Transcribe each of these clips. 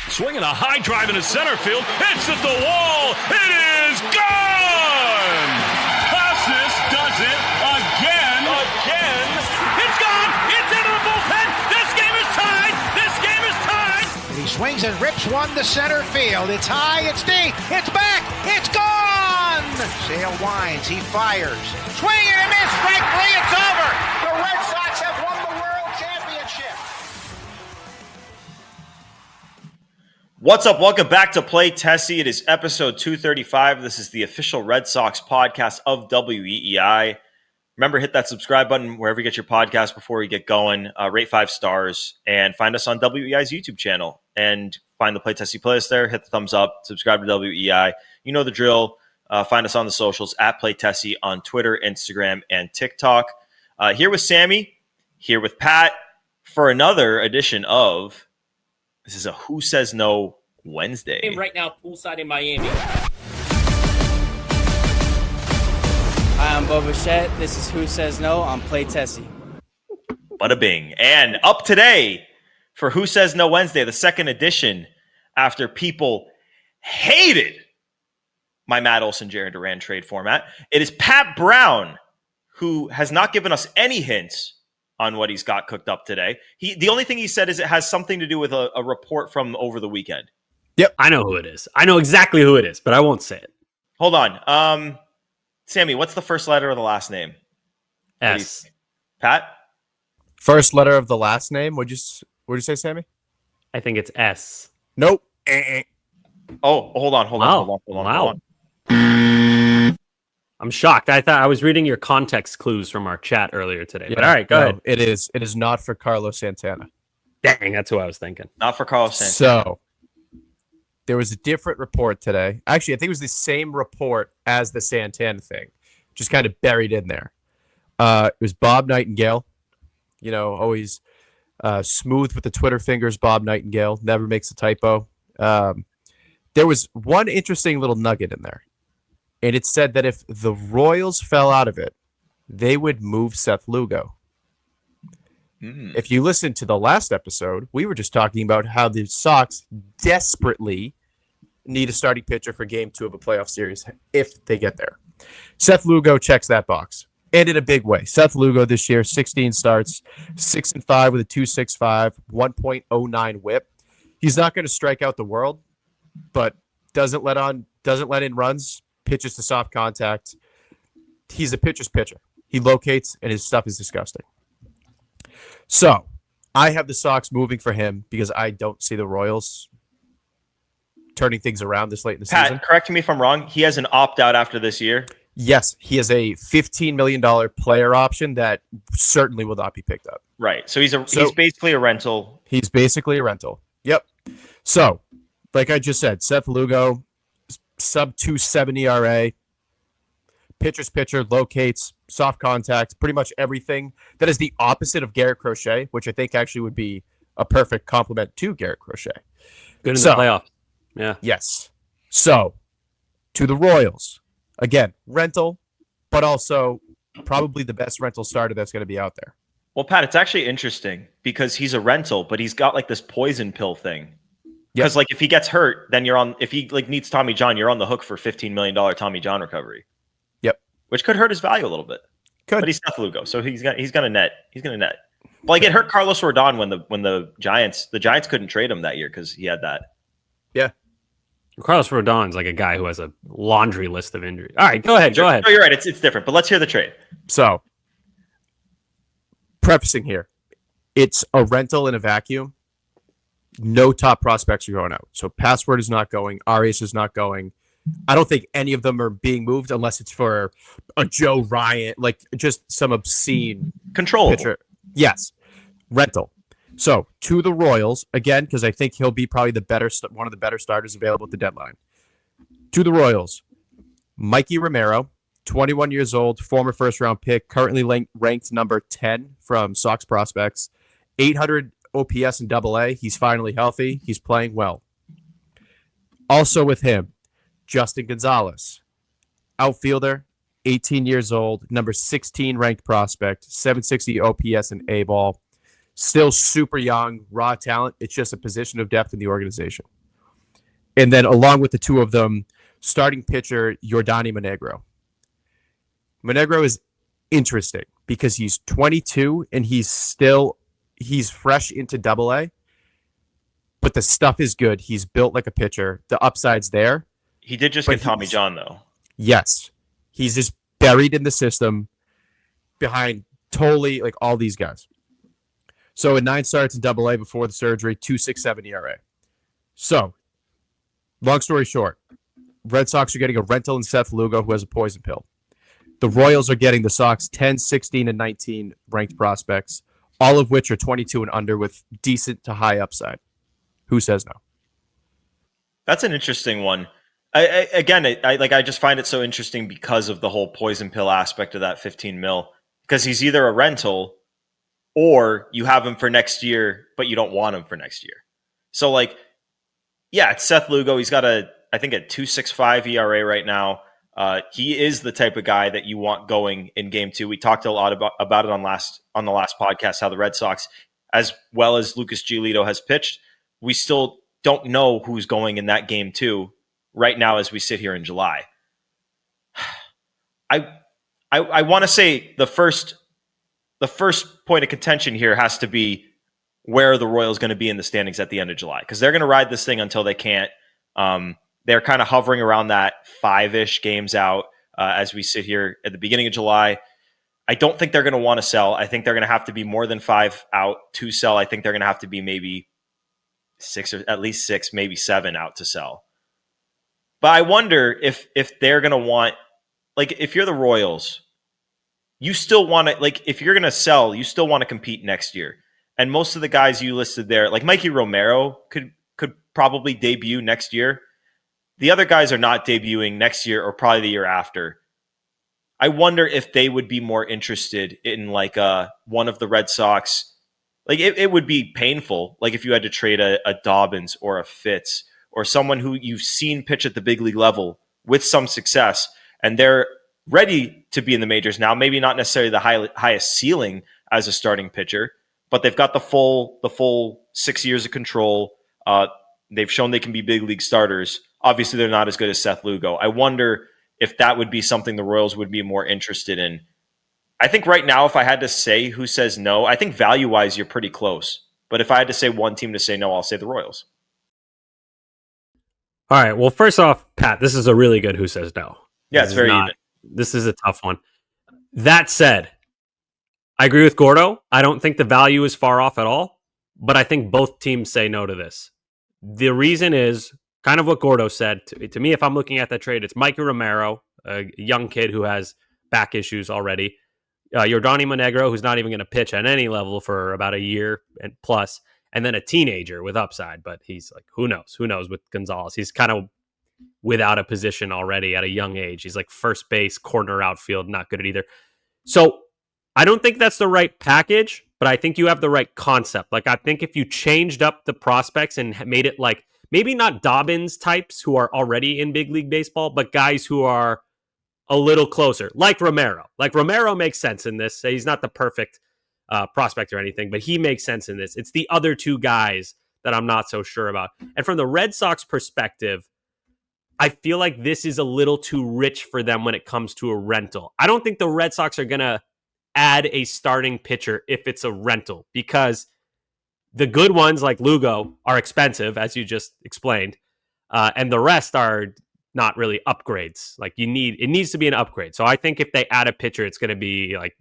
Swinging a high drive into center field. Hits at the wall. It is gone! Casas does it again. It's gone! It's into the bullpen! This game is tied! He swings and rips one to center field. It's high, it's deep, it's back, it's gone! Sale winds, he fires. Swing and a miss, strike three, it's over! The Red Sox have won the World Championship! What's up? Welcome back to Play Tessie. It is episode 235. This is the official Red Sox podcast of WEEI. Remember, hit that subscribe button wherever you get your podcast before we get going. Rate 5 stars and find us on WEI's YouTube channel and find the Play Tessie playlist there. Hit the thumbs up, subscribe to WEI. You know the drill. Find us on the socials at Play Tessie on Twitter, Instagram, and TikTok. Here with Sammy, here with Pat for another edition of this is a Who Says No Wednesday. Right now, poolside in Miami. Hi, I'm Boba Shett. This is Who Says No on Play Tessie. Bada bing. And up today for Who Says No Wednesday, the second edition, after people hated my Matt Olson, Jared Duran trade format, it is Pat Brown, who has not given us any hints on what he's got cooked up today. The only thing he said is it has something to do with a report from over the weekend. Yep, I know who it is. I know exactly who it is, but I won't say it. Hold on. Sammy, what's the first letter of the last name? S. Pat? First letter of the last name? What'd you say, Sammy? I think it's S. Nope. Oh, hold on. Wow. I'm shocked. I thought I was reading your context clues from our chat earlier today. Yeah, but all right, go ahead. It is not for Carlos Santana. Dang, that's who I was thinking. Not for Carlos Santana. So there was a different report today. Actually, I think it was the same report as the Santana thing, just kind of buried in there. It was Bob Nightingale. You know, always smooth with the Twitter fingers, Bob Nightingale. Never makes a typo. There was one interesting little nugget in there. And it said that if the Royals fell out of it, they would move Seth Lugo. If you listen to the last episode, we were just talking about how the Sox desperately need a starting pitcher for game 2 of a playoff series if they get there. Seth Lugo checks that box, and in a big way. Seth Lugo this year, 16 starts, 6-5 with a 2.65, 1.09 whip. He's not going to strike out the world, but doesn't let in runs, pitches to soft contact. He's a pitcher's pitcher. He locates, and his stuff is disgusting. So I have the Sox moving for him because I don't see the Royals turning things around this late in the season. Pat, correct me if I'm wrong. He has an opt-out after this year. Yes, he has a $15 million player option that certainly will not be picked up. Right. So he's basically a rental. He's basically a rental. Yep. So, like I just said, Seth Lugo, sub 270 ERA, pitcher's pitcher, locates, soft contact, pretty much everything. That is the opposite of Garrett Crochet, which I think actually would be a perfect complement to Garrett Crochet. Good in the playoffs. Yeah. Yes. So, to the Royals. Again, rental, but also probably the best rental starter that's going to be out there. Well, Pat, it's actually interesting because he's a rental, but he's got like this poison pill thing. Because like if he gets hurt, then if he like needs Tommy John, you're on the hook for $15 million Tommy John recovery. Yep. Which could hurt his value a little bit. Could. But he's Seth Lugo, so he's gonna net. He's gonna net. Well, like it hurt Carlos Rodon when the Giants couldn't trade him that year because he had that. Yeah. Carlos Rodon's like a guy who has a laundry list of injuries. All right, go ahead. No, you're right. It's different, but let's hear the trade. So, prefacing here, it's a rental in a vacuum. No top prospects are going out. So Password is not going. Arias is not going. I don't think any of them are being moved unless it's for a Joe Ryan, like just some obscene control pitcher. Yes, rental. So to the Royals again, because I think he'll be probably one of the better starters available at the deadline. To the Royals, Mikey Romero, 21 years old, former first-round pick, currently ranked number 10 from Sox Prospects, 800 OPS in AA. He's finally healthy. He's playing well. Also with him, Justin Gonzalez, outfielder, 18 years old, number 16 ranked prospect, 760 OPS in A-ball. Still super young, raw talent. It's just a position of depth in the organization. And then along with the two of them, starting pitcher Jhostynxon Monegro. Monegro is interesting because he's 22 and he's fresh into Double-A, but the stuff is good. He's built like a pitcher. The upside's there. He did just get Tommy John, though. Yes. He's just buried in the system behind totally like all these guys. So in 9 starts in Double-A before the surgery, 2.67 ERA. So, long story short, Red Sox are getting a rental in Seth Lugo, who has a poison pill. The Royals are getting the Sox 10, 16, and 19 ranked prospects, all of which are 22 and under with decent to high upside. Who says no? That's an interesting one. I just find it so interesting because of the whole poison pill aspect of that 15 mil. Because he's either a rental or you have him for next year, but you don't want him for next year. So, like, yeah, it's Seth Lugo. He's got I think a 2.65 ERA right now. He is the type of guy that you want going in game 2. We talked a lot about it on the last podcast, how the Red Sox, as well as Lucas Giolito, has pitched. We still don't know who's going in that game 2 right now as we sit here in July. I want to say the first point of contention here has to be where are the Royals going to be in the standings at the end of July, because they're going to ride this thing until they can't. They're kind of hovering around that 5-ish games out as we sit here at the beginning of July. I don't think they're going to want to sell. I think they're going to have to be more than 5 out to sell. I think they're going to have to be maybe 6 or at least 6, maybe 7 out to sell. But I wonder if they're going to want, like, if you're the Royals, you still want to, like, if you're going to sell, you still want to compete next year. And most of the guys you listed there, like Mikey Romero could probably debut next year. The other guys are not debuting next year or probably the year after. I wonder if they would be more interested in like one of the Red Sox. Like it would be painful, like if you had to trade a Dobbins or a Fitz or someone who you've seen pitch at the big league level with some success, and they're ready to be in the majors now. Maybe not necessarily the highest ceiling as a starting pitcher, but they've got the full 6 years of control. They've shown they can be big league starters. Obviously, they're not as good as Seth Lugo. I wonder if that would be something the Royals would be more interested in. I think right now, if I had to say who says no, I think value-wise, you're pretty close. But if I had to say one team to say no, I'll say the Royals. All right. Well, first off, Pat, this is a really good who says no. Yeah, it's very even. This is a tough one. That said, I agree with Gordo. I don't think the value is far off at all, but I think both teams say no to this. The reason is kind of what Gordo said. To me, if I'm looking at that trade, it's Mikey Romero, a young kid who has back issues already. Jhostynxon Monegro, who's not even going to pitch at any level for about a year and plus, and then a teenager with upside. But he's like, who knows? Who knows with Gonzalez? He's kind of without a position already at a young age. He's like first base, corner outfield, not good at either. So I don't think that's the right package, but I think you have the right concept. Like, I think if you changed up the prospects and made it like, maybe not Dobbins types who are already in big league baseball, but guys who are a little closer, like Romero. Like, Romero makes sense in this. He's not the perfect prospect or anything, but he makes sense in this. It's the other two guys that I'm not so sure about. And from the Red Sox perspective, I feel like this is a little too rich for them when it comes to a rental. I don't think the Red Sox are going to add a starting pitcher if it's a rental, because the good ones like Lugo are expensive, as you just explained, and the rest are not really upgrades. Like, it needs to be an upgrade. So I think if they add a pitcher, it's going to be like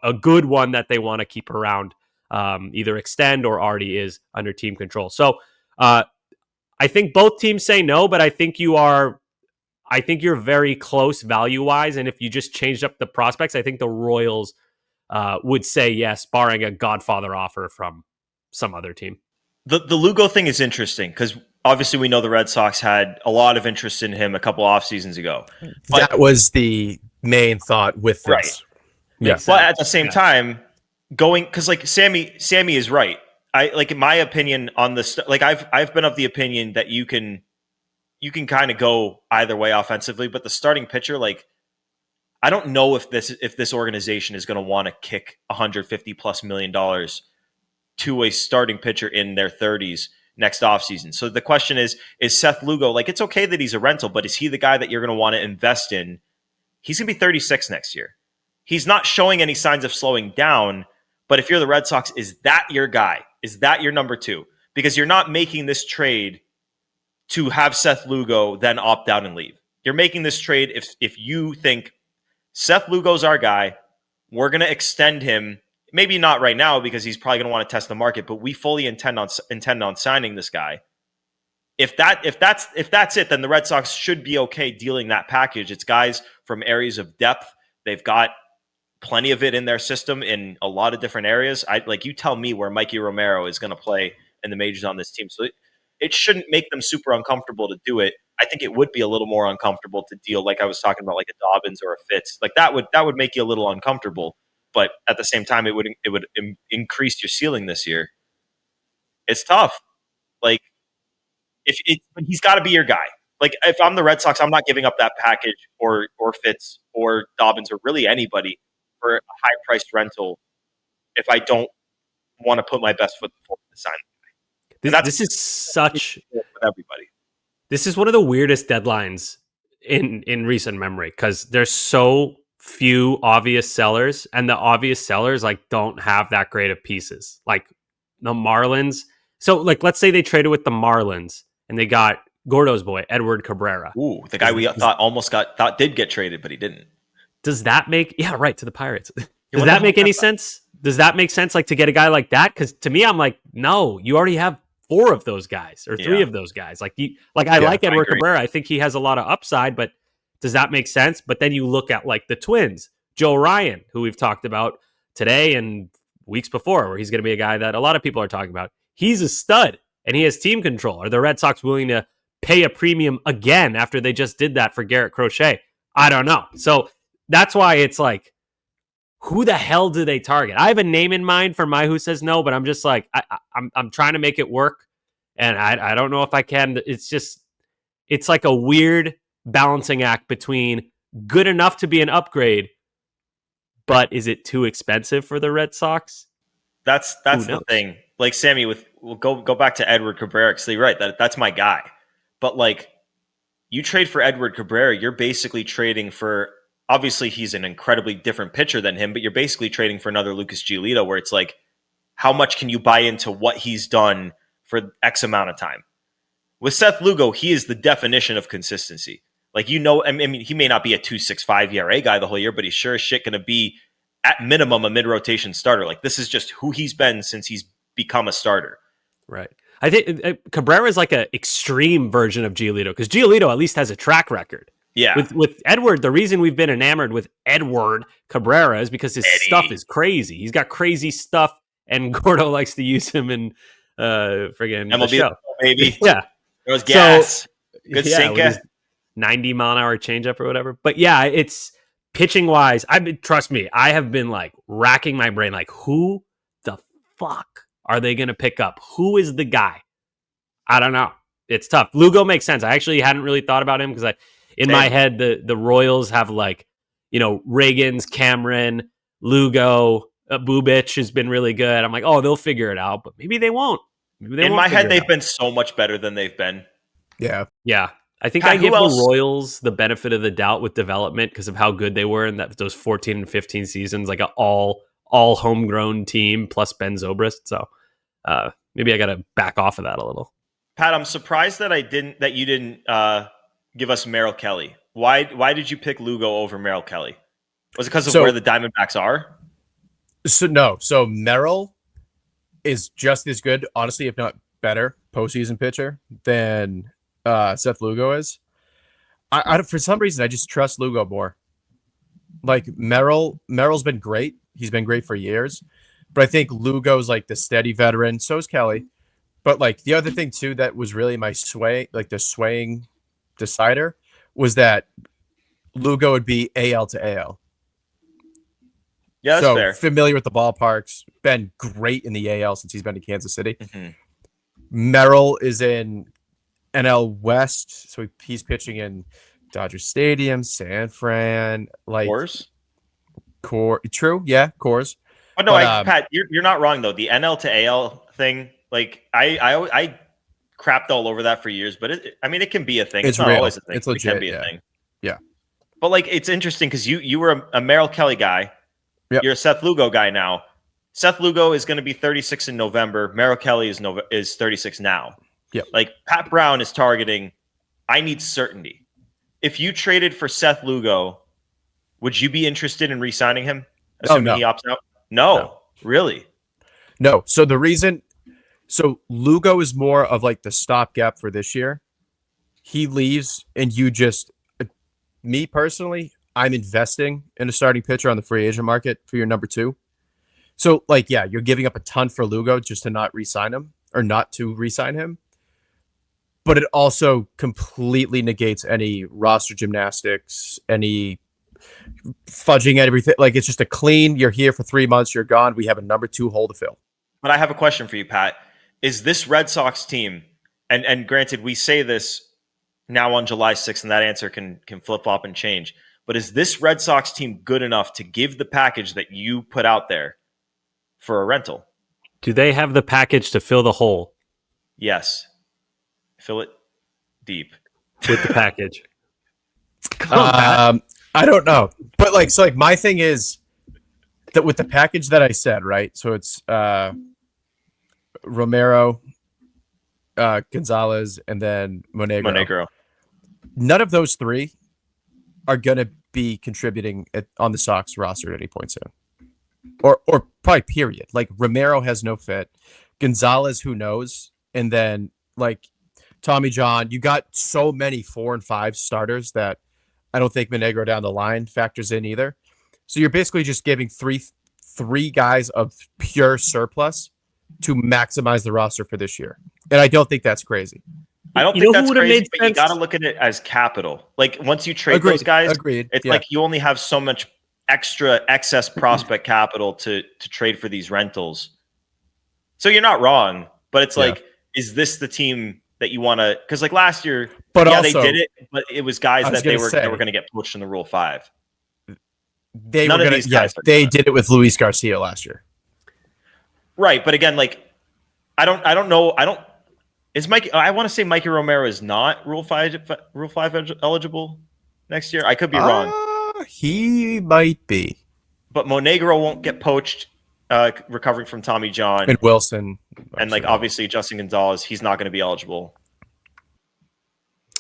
a good one that they want to keep around, either extend or already is under team control. So I think both teams say no, but I think you're very close value-wise, and if you just changed up the prospects, I think the Royals would say yes, barring a Godfather offer from some other team. The Lugo thing is interesting because obviously we know the Red Sox had a lot of interest in him a couple off seasons ago. That was the main thought with this. Right. Yes. But at the same time, going, because like Sammy is right. I like, in my opinion on this, like I've been of the opinion that you can kind of go either way offensively, but the starting pitcher, like, I don't know if this organization is going to want to kick $150+ million to a starting pitcher in their 30s next offseason. So the question is Seth Lugo, like, it's okay that he's a rental, but is he the guy that you're going to want to invest in? He's going to be 36 next year. He's not showing any signs of slowing down, but if you're the Red Sox, is that your guy? Is that your number two? Because you're not making this trade to have Seth Lugo then opt out and leave. You're making this trade if you think Seth Lugo's our guy, we're going to extend him. Maybe not right now because he's probably going to want to test the market, but we fully intend on signing this guy. If that's it, then the Red Sox should be okay dealing that package. It's guys from areas of depth. They've got plenty of it in their system in a lot of different areas. You tell me where Mikey Romero is going to play in the majors on this team. So it shouldn't make them super uncomfortable to do it. I think it would be a little more uncomfortable to deal, like I was talking about, like a Dobbins or a Fitz. Like that would make you a little uncomfortable. But at the same time, it would increase your ceiling this year. It's tough. Like but he's got to be your guy. Like if I'm the Red Sox, I'm not giving up that package or Fitz or Dobbins or really anybody for a high priced rental if I don't want to put my best foot forward to sign. This is such with everybody. This is one of the weirdest deadlines in recent memory because there's so few obvious sellers, and the obvious sellers like don't have that great of pieces. Like the Marlins. So like let's say they traded with the Marlins and they got Gordo's boy, Edward Cabrera. Ooh, the guy we thought did get traded, but he didn't. Does that make to the Pirates? Does that make any sense? Does that make sense like to get a guy like that? Because to me, I'm like, no, you already have 4 of those guys or 3 of those guys. Like I like Edward Cabrera. I think he has a lot of upside, but does that make sense? But then you look at like the Twins, Joe Ryan, who we've talked about today and weeks before, where he's going to be a guy that a lot of people are talking about. He's a stud and he has team control. Are the Red Sox willing to pay a premium again after they just did that for Garrett Crochet? I don't know. So that's why it's like, who the hell do they target? I have a name in mind for my Who Says No, but I'm just like, I'm trying to make it work. And I don't know if I can. It's like a weird balancing act between good enough to be an upgrade, but is it too expensive for the Red Sox? That's the thing. Like Sammy, we'll go back to Edward Cabrera because you're right, that's my guy. But like, you trade for Edward Cabrera, you're basically trading for. Obviously, he's an incredibly different pitcher than him, but you're basically trading for another Lucas Giolito, where it's like, how much can you buy into what he's done for X amount of time? With Seth Lugo, he is the definition of consistency. Like, I mean, he may not be a 2.65 ERA guy the whole year, but he's sure as shit going to be, at minimum, a mid-rotation starter. Like, this is just who he's been since he's become a starter. Right. I think Cabrera is like an extreme version of Giolito, because Giolito at least has a track record. Yeah. With Edward, the reason we've been enamored with Edward Cabrera is because his stuff is crazy. He's got crazy stuff, and Gordo likes to use him in friggin' MLB the show. Baby. Yeah. There was gas. Good with sinker. his 90-mile-an-hour changeup or whatever. But yeah, it's pitching-wise, trust me, I have been like racking my brain, like, who the fuck are they going to pick up? Who is the guy? I don't know. It's tough. Lugo makes sense. I actually hadn't really thought about him because in my head, the Royals have like, Reagans, Cameron, Lugo, Bubic has been really good. I'm like, oh, they'll figure it out, but maybe they won't. In my head, they've been so much better than they've been. Yeah. Yeah. I think I give the Royals the benefit of the doubt with development because of how good they were in those 14 and 15 seasons, like an all homegrown team plus Ben Zobrist. So maybe I got to back off of that a little. Pat, I'm surprised that you didn't give us Merrill Kelly. Why did you pick Lugo over Merrill Kelly? Was it because of where the Diamondbacks are? So Merrill is just as good, honestly, if not better, postseason pitcher than Seth Lugo is. I for some reason I just trust Lugo more. Like Merrill's been great. He's been great for years, but I think Lugo's like the steady veteran. So is Kelly. But like the other thing too that was really my the swaying decider was that Lugo would be AL to AL. Yeah, that's fair. Familiar with the ballparks, been great in the AL since he's been to Kansas City. Mm-hmm. Merrill is in NL West, so he's pitching in Dodger Stadium, San Fran, like Coors. True, yeah, Coors. But no, Pat, you're not wrong though. The NL to AL thing, like I crapped all over that for years, but it can be a thing. It's not real. always a thing. It's but legit. It can be yeah. a thing. Yeah. But like, it's interesting because you were a Merrill Kelly guy. Yep. You're a Seth Lugo guy now. Seth Lugo is going to be 36 in November. Merrill Kelly is 36 now. Yep. Like Pat Brown is targeting, I need certainty. If you traded for Seth Lugo, would you be interested in re-signing him? Assuming he opts out? No. Really? No. So Lugo is more of like the stopgap for this year. He leaves and me personally, I'm investing in a starting pitcher on the free agent market for your number 2. So like, yeah, you're giving up a ton for Lugo just to not re-sign him or not to re-sign him. But it also completely negates any roster gymnastics, any fudging everything. Like, it's just a clean, you're here for 3 months, you're gone. We have a number 2 hole to fill. But I have a question for you, Pat. Is this Red Sox team, and granted, we say this now on July 6th, and that answer can flip-flop and change, but is this Red Sox team good enough to give the package that you put out there for a rental? Do they have the package to fill the hole? Yes. Fill it deep. With the package. Come on, Pat. I don't know. But my thing is that with the package that I said, right? So it's Romero, Gonzalez, and then Monegro. None of those 3 are going to be contributing on the Sox roster at any point soon. Or probably period. Like, Romero has no fit. Gonzalez, who knows? And then, like, Tommy John, you got so many 4 and 5 starters that I don't think Monegro down the line factors in either. So you're basically just giving three guys of pure surplus to maximize the roster for this year. And I don't think that's crazy. I don't think that's crazy, but you got to look at it as capital. Like, once you trade those guys, it's like you only have so much excess prospect capital to trade for these rentals. So you're not wrong, but it's like, is this the team that you want to? Because like last year, they did it, but it was guys that they were going to get poached in the Rule 5. They did it with Luis Garcia last year. Right, but again, like, I don't know. Is Mike? I want to say Mikey Romero is not Rule 5 eligible next year. I could be wrong. He might be, but Monegro won't get poached. Recovering from Tommy John and Wilson, and like obviously Jhostynxon Gonzalez, he's not going to be eligible.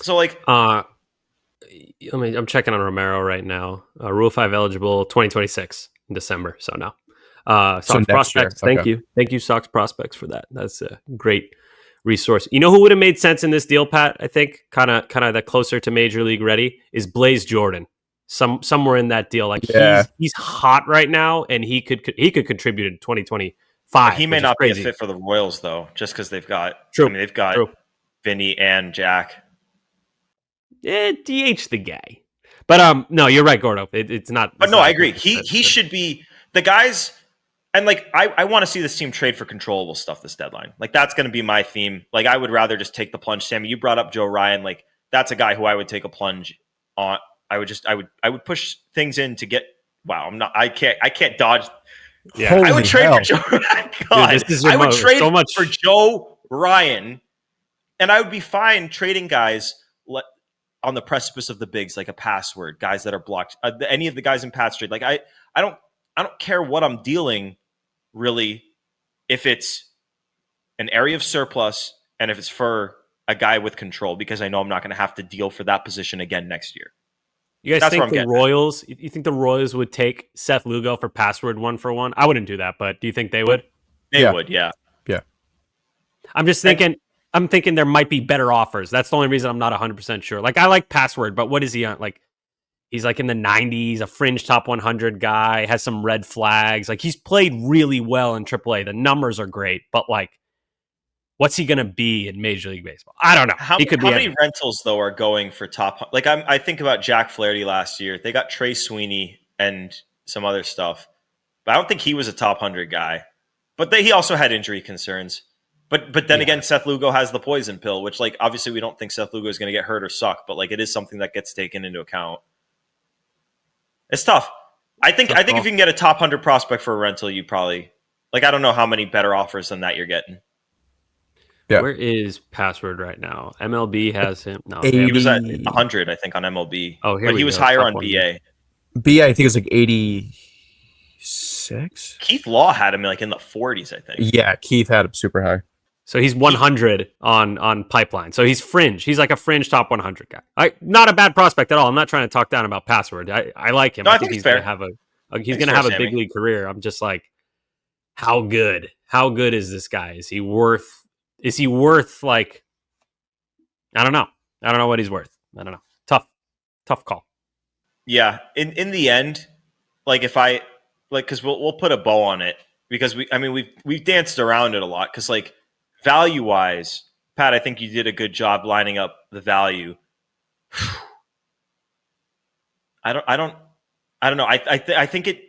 So like, I'm checking on Romero right now. Rule 5 eligible 2026 in December. So no. Sox prospects. Okay. Thank you, Sox prospects, for that. That's a great resource. You know who would have made sense in this deal, Pat? I think kind of the closer to Major League ready is Blaze Jordan. Somewhere in that deal, like he's hot right now, and he could contribute in 2025. He may not be a fit for the Royals though, just because they've got Vinny and Jack. DH the guy, but no, you're right, Gordo. It's not. But no, I agree. He should be the guys, and like I want to see this team trade for controllable stuff this deadline. Like, that's going to be my theme. Like, I would rather just take the plunge. Sammy, you brought up Joe Ryan. Like, that's a guy who I would take a plunge on. I would push things in to get. Wow, I can't dodge. Yeah, I would trade for Joe Ryan. God, dude, I would trade for Joe Ryan, and I would be fine trading guys on the precipice of the bigs, like a password, guys that are blocked. Any of the guys in Pat's trade, like I don't care what I'm dealing, really, if it's an area of surplus and if it's for a guy with control, because I know I'm not going to have to deal for that position again next year. You guys think the Royals? You think the Royals would take Seth Lugo for password 1-for-1? I wouldn't do that, but do you think they would? They would, yeah. I'm just thinking. I'm thinking there might be better offers. That's the only reason I'm not 100% sure. Like, I like password, but what is he on? Like, he's like in the 90s, a fringe top 100 guy, has some red flags. Like, he's played really well in AAA. The numbers are great, but like, what's he going to be in Major League Baseball? I don't know. How many rentals, though, are going for top? Like, I think about Jack Flaherty last year. They got Trey Sweeney and some other stuff. But I don't think he was a top 100 guy. But he also had injury concerns. But then again, Seth Lugo has the poison pill, which, like, obviously we don't think Seth Lugo is going to get hurt or suck. But, like, it is something that gets taken into account. It's tough. I think if you can get a top 100 prospect for a rental, you probably... Like, I don't know how many better offers than that you're getting. Yeah. Where is Password right now? MLB has him. No, 80. He was at 100, I think, on MLB. Oh, here but we he was go. higher Top on 100. BA. BA, I think it was like 86. Keith Law had him like in the 40s, I think. Yeah, Keith had him super high. So he's 100 on Pipeline. So he's fringe. He's like a fringe top 100 guy. Not a bad prospect at all. I'm not trying to talk down about Password. I like him. No, I I think think he's it's fair. gonna have a Thanks, big Sammy. league career. I'm just like, how good? How good is this guy? Is he worth like, I don't know. I don't know what he's worth. I don't know. Tough call. Yeah. In the end, like if I like, because we'll put a bow on it because we've danced around it a lot because like value wise, Pat, I think you did a good job lining up the value. I don't know. I think it.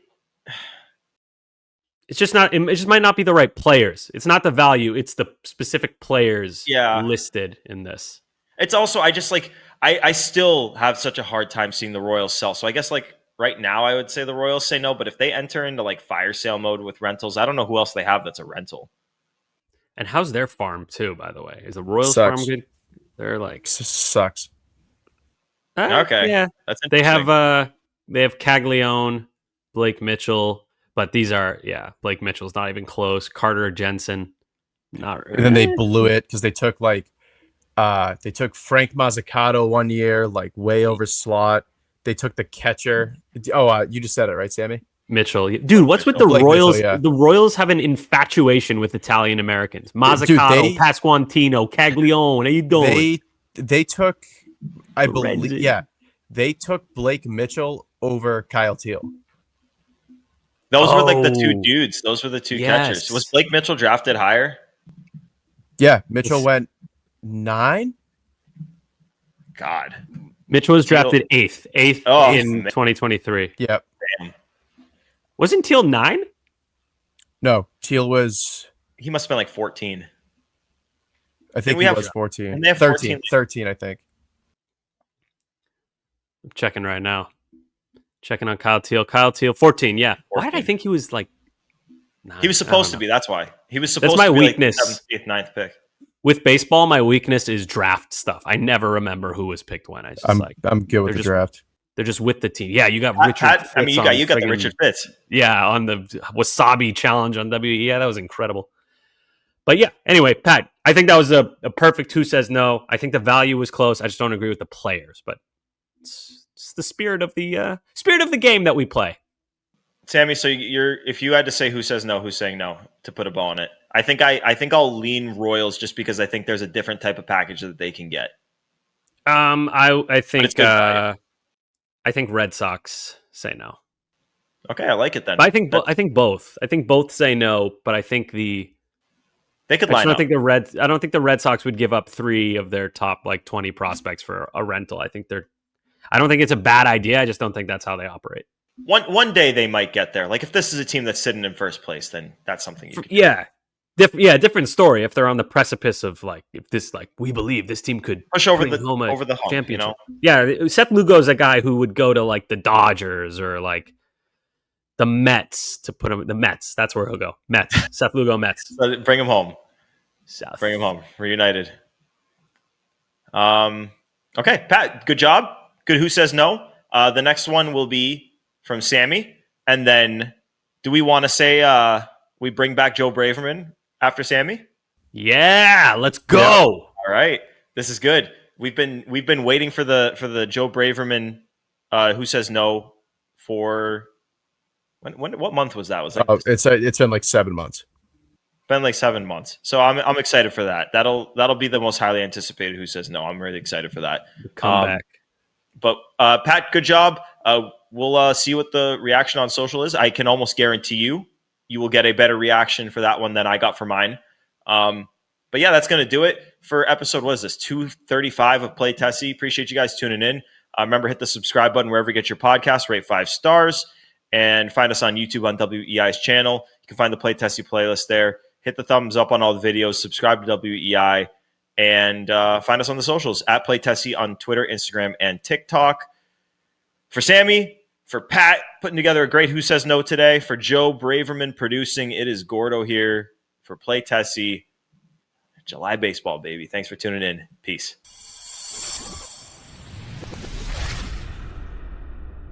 It's just not. It just might not be the right players. It's not the value. It's the specific players listed in this. It's also I just like I still have such a hard time seeing the Royals sell. So I guess like right now I would say the Royals say no, but if they enter into like fire sale mode with rentals, I don't know who else they have that's a rental. And how's their farm too? By the way, is the Royals Sucks. farm good? They're like Sucks. Okay, yeah. that's They interesting. have Caglione, Blake Mitchell, but these are Blake Mitchell's not even close. Carter Jensen, not. And then they blew it because they took Frank Mazzucato 1 year, like way over slot. They took the catcher. Oh, you just said it, right, Sammy? Mitchell, dude, what's with the Blake Royals? Mitchell, yeah. The Royals have an infatuation with Italian Americans. Mazzucato, Pasquantino, Caglione. How you doing? They took, I believe, Renzi. they took Blake Mitchell over Kyle Teal. Those were like the two dudes. Those were the two Yes. catchers. Was Blake Mitchell drafted higher? Yeah, Mitchell went 9. God. Mitchell was Teal. drafted eighth in man. 2023. Yep. Wasn't Teal 9? No, Teal was. He must have been like 14. I think we he have- was 14. and they have 13, 14. 13, I think. I'm checking right now. Checking on Kyle Teal. Kyle Teal, 14. Yeah. Why did I 14. think he was like 9? He was supposed to be. That's why. He was supposed my to be weakness. like the 7th, 8th, 9th pick. With baseball, my weakness is draft stuff. I never remember who was picked when. I'm good with the draft. They're just with the team. Yeah, you got Pat, Richard. Pat, I mean, Fitz you got on the friggin- Richard Fitz. Yeah, on the Wasabi challenge on WE. Yeah, that was incredible. But yeah, anyway, Pat, I think that was a perfect who says no. I think the value was close. I just don't agree with the players, but it's the spirit of the game that we play. Sammy, so if you had to say who says no, who's saying no to put a bow on it, I think I'll lean Royals just because I think there's a different type of package that they can get. I think it's good value. I think Red Sox say no. Okay, I like it then. But I think both. I think both say no, but I think they could line I up. don't think the Red Sox would give up 3 of their top 20 prospects for a rental. I don't think it's a bad idea. I just don't think that's how they operate. One day they might get there. Like if this is a team that's sitting in first place, then that's something you can do. Different story. If they're on the precipice of we believe this team could push over bring home a the hump, championship. Yeah, Seth Lugo is a guy who would go to the Dodgers or the Mets to put him. The Mets, that's where he'll go. Mets, Seth Lugo, Mets. So bring him home. South. Bring him home. Reunited. Okay, Pat, good job. Good. Who says no? The next one will be from Sammy, and then do we want to say we bring back Joe Braverman after Sammy? Yeah, let's go. Yeah. All right, this is good. We've been waiting for the Joe Braverman who says no for what month was that? Was that It's been like 7 months. been like 7 months. So I'm excited for that. That'll be the most highly anticipated who says no. I'm really excited for that. Come back. But Pat, good job. We'll see what the reaction on social is. I can almost guarantee you will get a better reaction for that one than I got for mine. But yeah, that's going to do it for episode, what is this, 235 of Play Tessie. Appreciate you guys tuning in. Remember, hit the subscribe button wherever you get your podcast, rate 5 stars, and find us on YouTube on WEI's channel. You can find the Play Tessie playlist there. Hit the thumbs up on all the videos, subscribe to WEI, and find us on the socials at Play Tessie on Twitter, Instagram, and TikTok. For Sammy, for Pat, putting together a great Who Says No today. For Joe Braverman producing, it is Gordo here. For Play Tessie, July baseball, baby. Thanks for tuning in. Peace.